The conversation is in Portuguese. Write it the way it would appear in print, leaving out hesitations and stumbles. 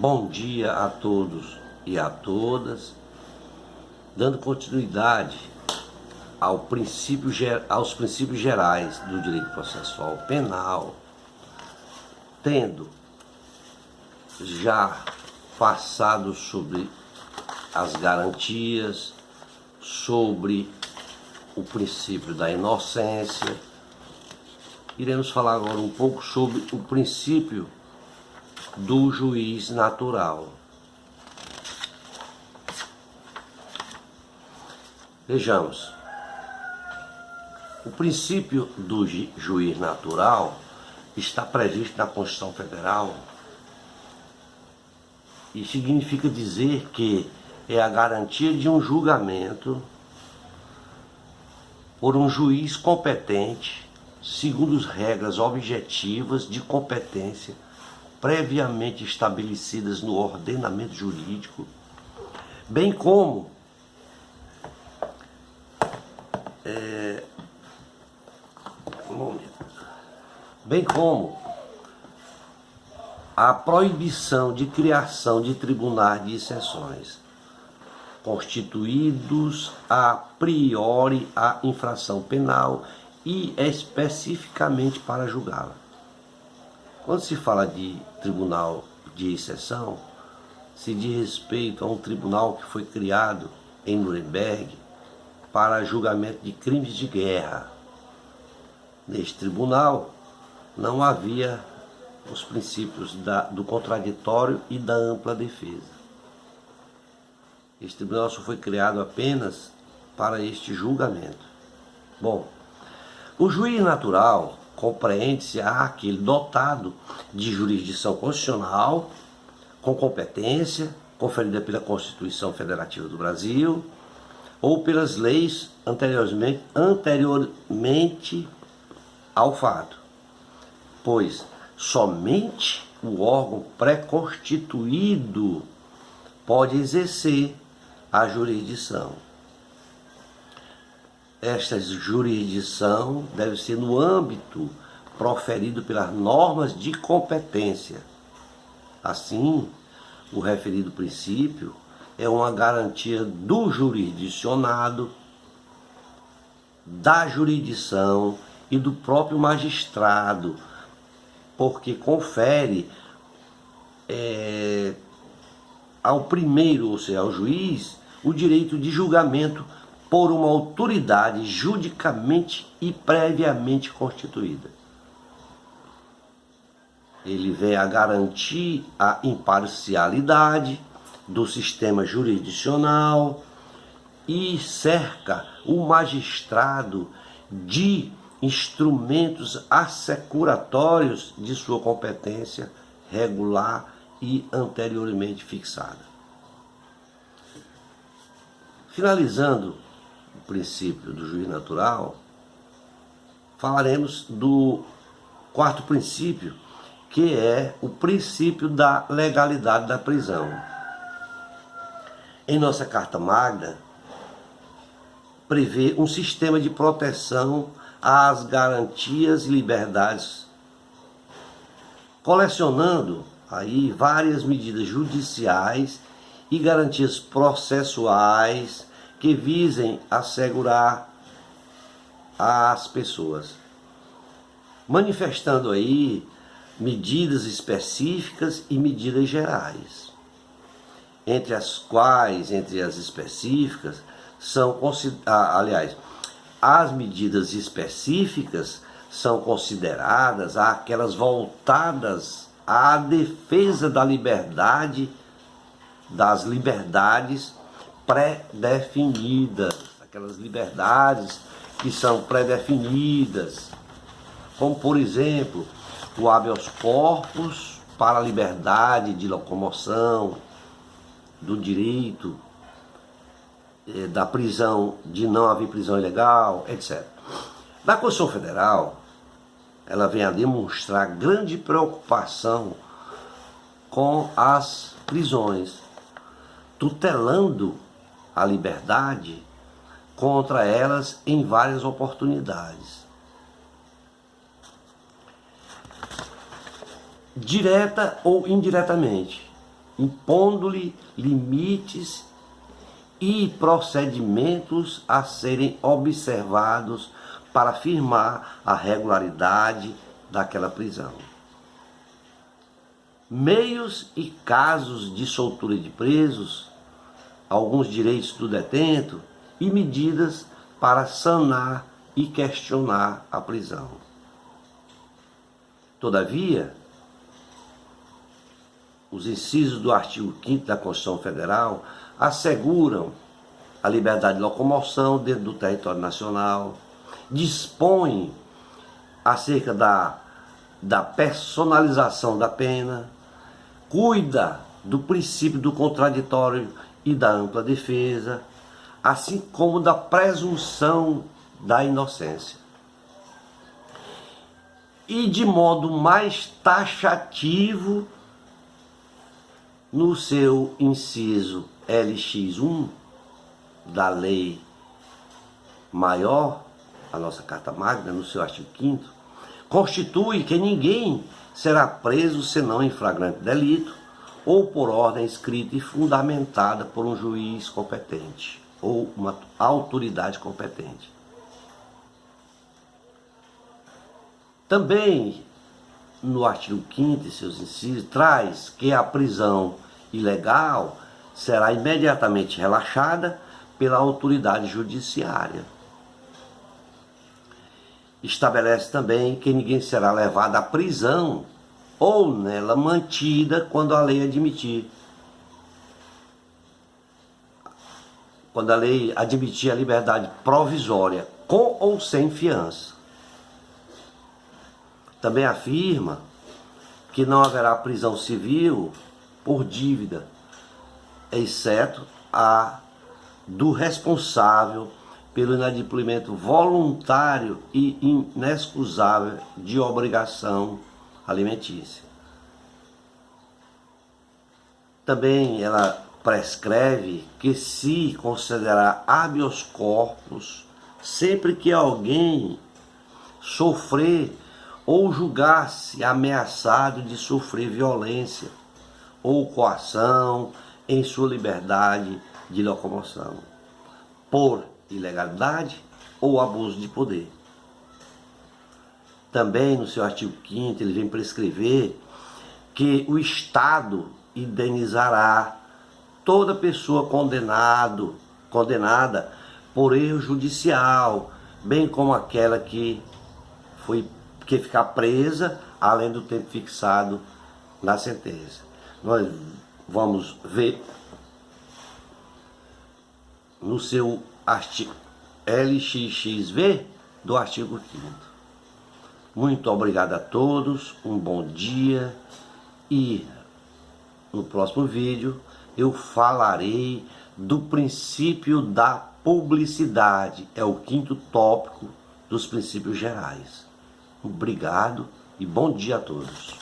Bom dia a todos e a todas, dando continuidade aos princípios gerais do direito processual penal, tendo já passado sobre as garantias, sobre o princípio da inocência. Iremos falar agora um pouco sobre o princípio do juiz natural. Vejamos, o princípio do juiz natural está previsto na Constituição Federal e significa dizer que é a garantia de um julgamento por um juiz competente, segundo as regras objetivas de competência previamente estabelecidas no ordenamento jurídico, bem como a proibição de criação de tribunais de exceções, constituídos a priori a infração penal e especificamente para julgá-la. Quando se fala de tribunal de exceção, se diz respeito a um tribunal que foi criado em Nuremberg para julgamento de crimes de guerra. Neste tribunal não havia os princípios do contraditório e da ampla defesa. Este tribunal só foi criado apenas para este julgamento. Bom, o juiz natural compreende-se aquele dotado de jurisdição constitucional, com competência conferida pela Constituição Federativa do Brasil ou pelas leis anteriormente ao fato, pois somente o órgão pré-constituído pode exercer a jurisdição. Esta jurisdição deve ser no âmbito proferido pelas normas de competência. Assim, o referido princípio é uma garantia do jurisdicionado, da jurisdição e do próprio magistrado, porque confere ao primeiro, ou seja, ao juiz, o direito de julgamento por uma autoridade judicamente e previamente constituída. Ele vem a garantir a imparcialidade do sistema jurisdicional e cerca o magistrado de instrumentos assecuratórios de sua competência regular e anteriormente fixada. Finalizando o princípio do juiz natural, falaremos do quarto princípio, que é o princípio da legalidade da prisão. Em nossa Carta Magna, prevê um sistema de proteção às garantias e liberdades, colecionando aí várias medidas judiciais e garantias processuais que visem assegurar às pessoas, manifestando aí medidas específicas e medidas gerais, entre as específicas são, as medidas específicas são consideradas aquelas voltadas à defesa da liberdade, das liberdades pré-definidas, aquelas liberdades que são pré-definidas, como por exemplo o habeas corpus para a liberdade de locomoção, do direito da prisão, de não haver prisão ilegal, etc. Na Constituição Federal, ela vem a demonstrar grande preocupação com as prisões, tutelando a liberdade contra elas em várias oportunidades. direta ou indiretamente, impondo-lhe limites e procedimentos a serem observados para afirmar a regularidade daquela prisão. Meios e casos de soltura de presos, alguns direitos do detento e medidas para sanar e questionar a prisão. Todavia, os incisos do artigo 5º da Constituição Federal asseguram a liberdade de locomoção dentro do território nacional, dispõem acerca da personalização da pena, cuida do princípio do contraditório e da ampla defesa, assim como da presunção da inocência. E de modo mais taxativo, no seu inciso LX1 da Lei Maior, a nossa Carta Magna, no seu artigo 5º, constitui que ninguém será preso senão em flagrante delito ou por ordem escrita e fundamentada por um juiz competente ou uma autoridade competente. Também, no artigo 5º e seus incisos, traz que a prisão ilegal será imediatamente relaxada pela autoridade judiciária. Estabelece também que ninguém será levado à prisão ou nela mantida quando a lei admitir. Quando a lei admitir a liberdade provisória, com ou sem fiança. Também afirma que não haverá prisão civil por dívida, exceto a do responsável pelo inadimplemento voluntário e inexcusável de obrigação alimentícia. Também ela prescreve que se considerará habeas corpus sempre que alguém sofrer ou julgar-se ameaçado de sofrer violência ou coação em sua liberdade de locomoção, por ilegalidade ou abuso de poder. Também no seu artigo 5º ele vem prescrever que o Estado indenizará toda pessoa condenada por erro judicial, bem como aquela que ficar presa além do tempo fixado na sentença. Nós vamos ver no seu artigo LXXV do artigo 5º. Muito obrigado a todos, um bom dia, e no próximo vídeo eu falarei do princípio da publicidade, é o 5º tópico dos princípios gerais. Obrigado e bom dia a todos.